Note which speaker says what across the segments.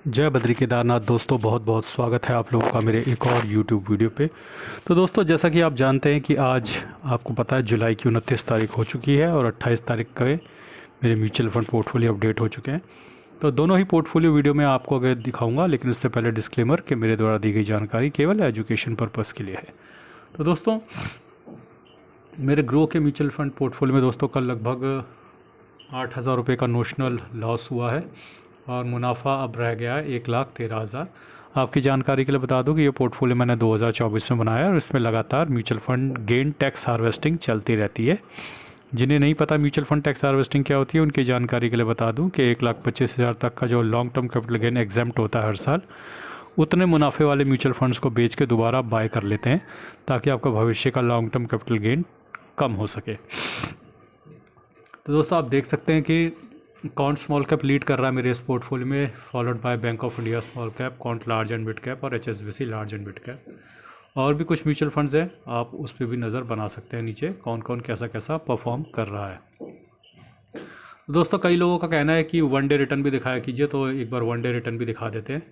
Speaker 1: जय बद्री केदारनाथ। दोस्तों बहुत बहुत स्वागत है आप लोगों का मेरे एक और YouTube वीडियो पे। तो दोस्तों जैसा कि आप जानते हैं कि आज आपको पता है जुलाई की 29 तारीख हो चुकी है और 28 तारीख के मेरे म्यूचुअल फंड पोर्टफोलियो अपडेट हो चुके हैं। तो दोनों ही पोर्टफोलियो वीडियो में आपको अगर दिखाऊंगा, लेकिन उससे पहले डिस्क्लेमर कि मेरे द्वारा दी गई जानकारी केवल एजुकेशन पर्पज़ के लिए है। तो दोस्तों मेरे ग्रो के म्यूचुअल फंड पोर्टफोलियो में दोस्तों कल लगभग 8,000 रुपये का नोशनल लॉस हुआ है और मुनाफा अब रह गया है 1,13,000। आपकी जानकारी के लिए बता दूं कि ये पोर्टफोलियो मैंने 2024 में बनाया है और इसमें लगातार mutual fund gain tax harvesting चलती रहती है। जिन्हें नहीं पता म्यूचुअल फंड टैक्स हार्वेस्टिंग क्या होती है, उनकी जानकारी के लिए बता दूं कि 1,25,000 तक का जो long term capital gain exempt होता है हर साल, उतने मुनाफे वाले म्यूचुअल फंड्स को बेच के दोबारा बाय कर लेते हैं ताकि आपका भविष्य का लॉन्ग टर्म कैपिटल गेन कम हो सके। तो दोस्तों आप देख सकते हैं कि कॉन्ट स्मॉल कैप लीड कर रहा है मेरे इस पोर्टफोलियो में, followed by bank of India small cap, can't large and mid cap और HSBC large and mid cap. और भी कुछ म्यूचुअल फंड्स हैं, आप उस पर भी नज़र बना सकते हैं नीचे कौन कौन कैसा कैसा परफॉर्म कर रहा है। तो दोस्तों कई लोगों का कहना है कि वन डे रिटर्न भी दिखाया कीजिए, तो एक बार वन डे रिटर्न भी दिखा देते हैं।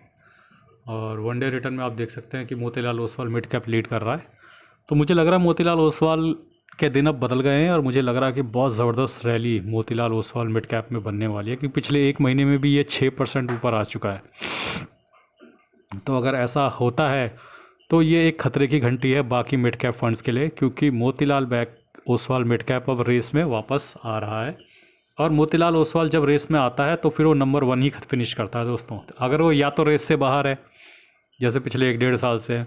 Speaker 1: और वन डे रिटर्न में आप देख सकते हैं कि Motilal Oswal mid cap lead कर रहा है। तो मुझे लग रहा है मोतीलाल ओसवाल के दिन अब बदल गए हैं और मुझे लग रहा है कि बहुत ज़बरदस्त rally Motilal Oswal mid cap में बनने वाली है, क्योंकि पिछले एक महीने में भी ये 6% ऊपर आ चुका है। तो अगर ऐसा होता है तो ये एक खतरे की घंटी है बाकी मिड कैप फंड्स के लिए, क्योंकि मोतीलाल ओसवाल मिड कैप अब रेस में वापस आ रहा है। और मोतीलाल ओसवाल जब रेस में आता है तो फिर वो नंबर 1 ही फिनिश करता है दोस्तों। अगर वो या तो रेस से बाहर है जैसे पिछले 1-1.5 साल से,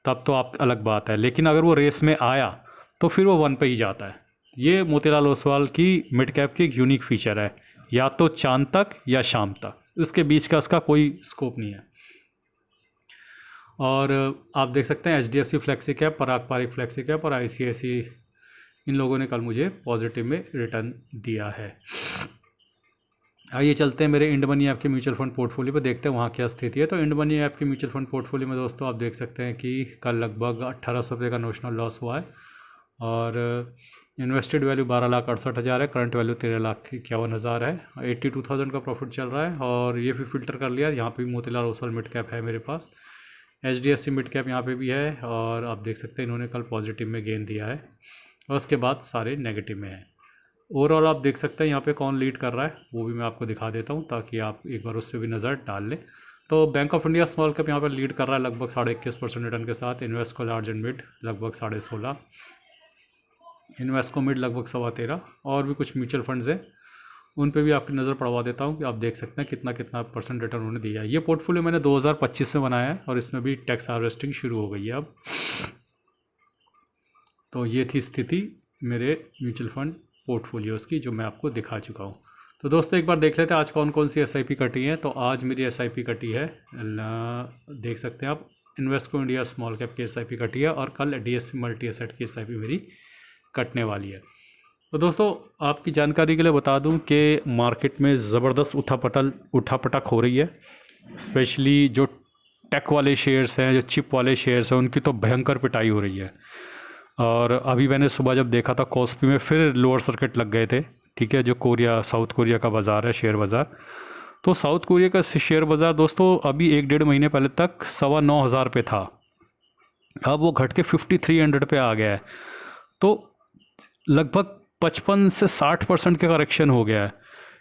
Speaker 1: तब तो आप अलग बात है, लेकिन अगर वो रेस में आया तो फिर वो 1 पे ही जाता है। ये मोतीलाल ओसवाल की मिड कैप की एक यूनिक फीचर है, या तो चांद तक या शाम तक, उसके बीच का इसका कोई स्कोप नहीं है। और आप देख सकते हैं HDFC फ्लेक्सी कैप, पराग पारिक फ्लेक्सी कैप और ICICI, इन लोगों ने कल मुझे पॉजिटिव में रिटर्न दिया है। आइए चलते हैं मेरे इंड मनी ऐप के म्यूचुअल फंड पोर्टफोलियो पर, देखते हैं वहाँ क्या स्थिति है। तो इंड मनी ऐप के म्यूचुअल फंड पोर्टफोलियो में दोस्तों आप देख सकते हैं कि कल लगभग 1,800 रुपये का नोशनल लॉस हुआ है और इन्वेस्टेड वैल्यू 12,68,000 है, करंट वैल्यू 13,51,000 है, 82,000 का प्रॉफिट चल रहा है। और ये भी फिल्टर कर लिया, यहाँ पे भी मोतीलाल ओसवाल मिड कैप है मेरे पास, HDFC मिड कैप यहाँ पे भी है और आप देख सकते हैं इन्होंने कल पॉजिटिव में गेन दिया है और उसके बाद सारे नेगेटिव में है। ओवरऑल आप देख सकते हैं यहाँ पे कौन लीड कर रहा है, वो भी मैं आपको दिखा देता हूँ ताकि आप एक बार उस पर भी नज़र डाल लें। तो bank of India small cap यहाँ पर लीड कर रहा है लगभग 21.5% रिटर्न के साथ, इन्वेस्को लार्ज एंड मिड लगभग 16.5, इन्वेस्को मिड लगभग 13.25, और भी कुछ म्यूचुअल फंड्स हैं उन पे भी आपकी नज़र पड़वा देता हूँ कि आप देख सकते हैं कितना कितना % रिटर्न उन्होंने दिया है। ये पोर्टफोलियो मैंने 2025 में बनाया है और इसमें भी टैक्स हार्वेस्टिंग शुरू हो गई है अब। तो ये थी स्थिति मेरे म्यूचुअल फंड पोर्टफोलियोज़ की जो मैं आपको दिखा चुका हूँ। तो दोस्तों एक बार देख लेते हैं आज कौन कौन सी SIP कटी है। तो आज मेरी SIP कटी है, देख सकते हैं आप, इन्वेस्को इंडिया स्मॉल कैप की SIP कटी है और कल DSP मल्टी एसेट की SIP मेरी कटने वाली है। तो दोस्तों आपकी जानकारी के लिए बता दूं कि मार्केट में ज़बरदस्त उठापटक हो रही है, स्पेशली जो टेक वाले शेयर्स हैं, जो चिप वाले शेयर्स हैं, उनकी तो भयंकर पिटाई हो रही है। और अभी मैंने सुबह जब देखा था कॉस्पी में फिर लोअर सर्किट लग गए थे, ठीक है, जो साउथ कोरिया का बाज़ार है शेयर बाज़ार। तो साउथ कोरिया का शेयर बाज़ार दोस्तों अभी 1-1.5 महीने पहले तक 9,500 पे था, अब वो घट के 5,300 पे आ गया है। तो लगभग 55 से 60% का करेक्शन हो गया है,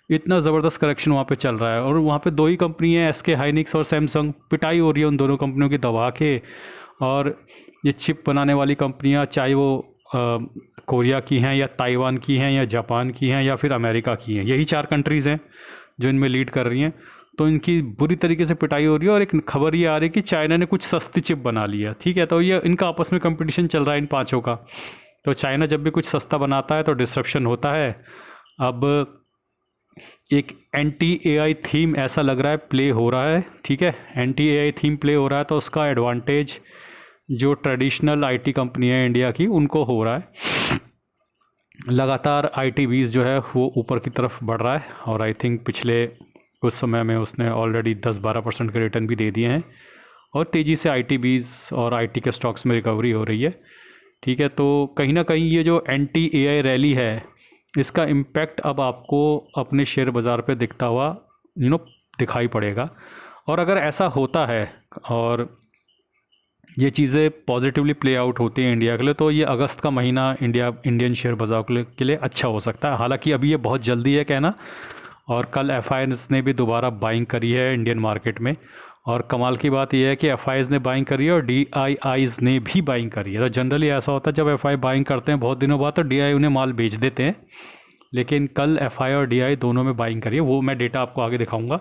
Speaker 1: इतना ज़बरदस्त करेक्शन वहाँ पे चल रहा है। और वहाँ पे 2 ही कंपनी है, SK हाइनिक्स और सैमसंग, पिटाई हो रही है उन दोनों कंपनियों की दबा के। और ये चिप बनाने वाली कंपनियाँ, चाहे वो कोरिया की हैं या ताइवान की हैं या जापान की हैं या फिर अमेरिका की हैं, यही 4 कंट्रीज़ हैं जो इनमें लीड कर रही हैं। तो इनकी बुरी तरीके से पिटाई हो रही है और एक खबर ये आ रही है कि चाइना ने कुछ सस्ती चिप बना ली है, ठीक है। तो ये इनका आपस में कंपटीशन चल रहा है इन 5 का। तो चाइना जब भी कुछ सस्ता बनाता है तो डिस्रप्शन होता है। अब एक एंटी AI थीम ऐसा लग रहा है प्ले हो रहा है, ठीक है, एंटी AI थीम प्ले हो रहा है, तो उसका एडवांटेज जो ट्रेडिशनल IT कंपनी है इंडिया की उनको हो रहा है। लगातार ITBs जो है वो ऊपर की तरफ बढ़ रहा है और आई थिंक पिछले कुछ समय में उसने ऑलरेडी 10-12% के रिटर्न भी दे दिए हैं और तेज़ी से ITBs और IT के स्टॉक्स में रिकवरी हो रही है, ठीक है। तो कहीं ना कहीं ये जो एंटी AI रैली है, इसका इम्पैक्ट अब आपको अपने शेयर बाज़ार पे दिखता हुआ दिखाई पड़ेगा। और अगर ऐसा होता है और ये चीज़ें पॉजिटिवली प्ले आउट होती हैं इंडिया के लिए, तो ये अगस्त का महीना इंडियन शेयर बाजार के लिए अच्छा हो सकता है। हालांकि अभी ये बहुत जल्दी है कहना, और कल एफआईआईज़ ने भी दोबारा बाइंग करी है इंडियन मार्केट में। और कमाल की बात यह है कि एफआईआईज़ ने बाइंग करी है और डीआईआईज़ ने भी बाइंग करी है। तो जनरली ऐसा होता है जब एफआई बाइंग करते हैं बहुत दिनों बाद तो डीआई उन्हें माल बेच देते हैं, लेकिन कल एफआई और डीआई दोनों में बाइंग करी है। वो मैं डेटा आपको आगे दिखाऊंगा,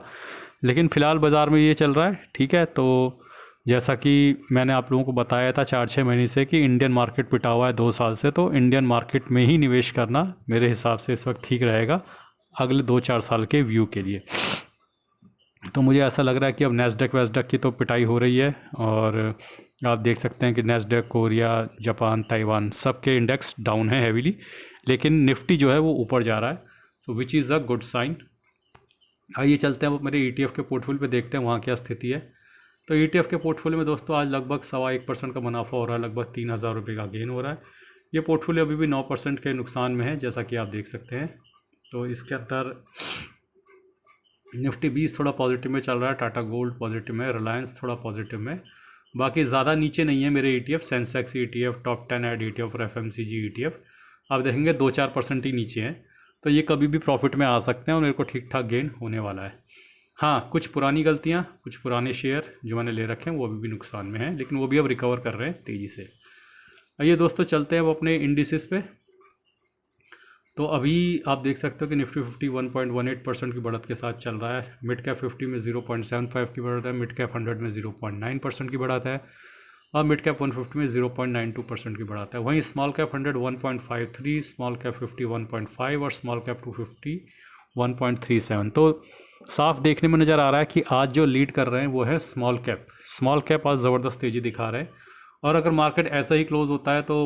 Speaker 1: लेकिन फ़िलहाल बाज़ार में ये चल रहा है, ठीक है। तो जैसा कि मैंने आप लोगों को बताया था 4-6 महीने से कि इंडियन मार्केट पिटा हुआ है 2 साल से, तो इंडियन मार्केट में ही निवेश करना मेरे हिसाब से इस वक्त ठीक रहेगा अगले 2-4 साल के व्यू के लिए। तो मुझे ऐसा लग रहा है कि अब नैस्डैक की तो पिटाई हो रही है, और आप देख सकते हैं कि नैस्डैक, कोरिया, जापान, ताइवान सब के इंडेक्स डाउन है हैवीली, लेकिन निफ्टी जो है वो ऊपर जा रहा है, तो which is a good sign. आइए चलते हैं अब मेरे ETF के पोर्टफोलियो पे, देखते हैं वहाँ क्या स्थिति है। तो ETF के पोर्टफोलियो में दोस्तों आज लगभग 1.25% का मुनाफा हो रहा है, लगभग 3,000 रुपये का गेन हो रहा है। ये पोर्टफोलियो अभी भी 9% के नुकसान में है, जैसा कि आप देख सकते हैं। तो इसके अंदर निफ्टी 20 थोड़ा पॉजिटिव में चल रहा है, टाटा गोल्ड पॉजिटिव में, रिलायंस थोड़ा पॉजिटिव में, बाकी ज़्यादा नीचे नहीं है मेरे ETF। Sensex ETF, top 10 add ETF और FMCG ETF आप देखेंगे 2-4% ही नीचे हैं। तो ये कभी भी प्रॉफिट में आ सकते हैं और मेरे को ठीक ठाक गेन होने वाला है। हाँ, कुछ पुरानी गलतियाँ, कुछ पुराने शेयर जो मैंने ले रखे हैं वो अभी भी नुकसान में हैं, लेकिन वो भी अब रिकवर कर रहे हैं तेज़ी से। आइए दोस्तों चलते हैं अब अपने इंडिसेस पे। तो अभी आप देख सकते हो कि निफ्टी 50 1.18% की बढ़त के साथ चल रहा है। मिड कैप 50 में 0.75 की बढ़त है, मिड कैप 100 में 0.9% की बढ़त है, और मिड कैप 150 में 0.92% की बढ़त है। वहीं स्मॉल कैप 100 1.53, स्मॉल कैप 50 1.5 और स्मॉल कैप 250 1.37। तो साफ देखने में नज़र आ रहा है कि आज जो लीड कर रहे हैं वो है स्मॉल कैप। स्मॉल कैप आज ज़बरदस्त तेज़ी दिखा रहे हैं, और अगर मार्केट ऐसा ही क्लोज होता है तो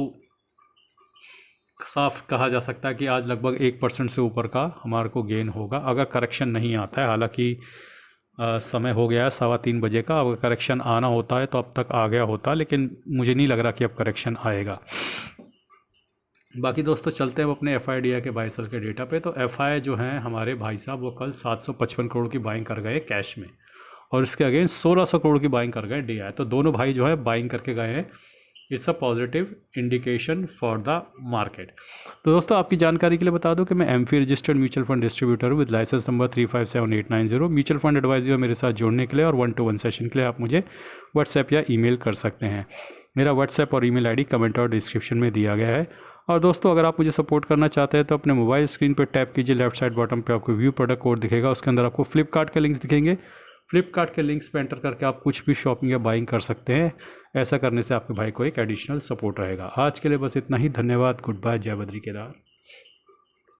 Speaker 1: साफ कहा जा सकता है कि आज लगभग 1% से ऊपर का हमारे को गेन होगा, अगर करेक्शन नहीं आता है। हालांकि समय हो गया है 3:15 बजे का, अगर करेक्शन आना होता है तो अब तक आ गया होता, लेकिन मुझे नहीं लग रहा कि अब करेक्शन आएगा। बाकी दोस्तों चलते हैं अब अपने FIDI के 22 साल के डेटा पे। तो FI जो हैं हमारे भाई साहब वो कल 755 करोड़ की बाइंग कर गए कैश में, और इसके अगेंस्ट 1600 करोड़ की बाइंग कर गए DI। तो दोनों भाई जो है बाइंग करके गए हैं। It's a positive indication for the market. तो दोस्तों आपकी जानकारी के लिए बता दूं कि मैं MFI registered mutual fund distributor हूँ with licence number 357890। Mutual fund adviser मेरे साथ जुड़ने के लिए और 1-to-1 सेशन के लिए आप मुझे व्हाट्सएप या ईमेल कर सकते हैं। मेरा व्हाट्सएप और ईमेल ID कमेंट और डिस्क्रिप्शन में दिया गया है। और दोस्तों अगर आप मुझे सपोर्ट करना चाहते हैं तो अपने मोबाइल स्क्रीन पर टैप कीजिए, लेफ्ट साइड बॉटम पे आपको व्यू प्रोडक्ट कोड दिखेगा, उसके अंदर आपको फ्लिपकार्ट के लिंक्स दिखेंगे। फ्लिपकार्ट के लिंक्स पे एंटर करके आप कुछ भी शॉपिंग या बाइंग कर सकते हैं। ऐसा करने से आपके भाई को एक एडिशनल सपोर्ट रहेगा। आज के लिए बस इतना ही, धन्यवाद, गुड बाय, जय बद्री केदार।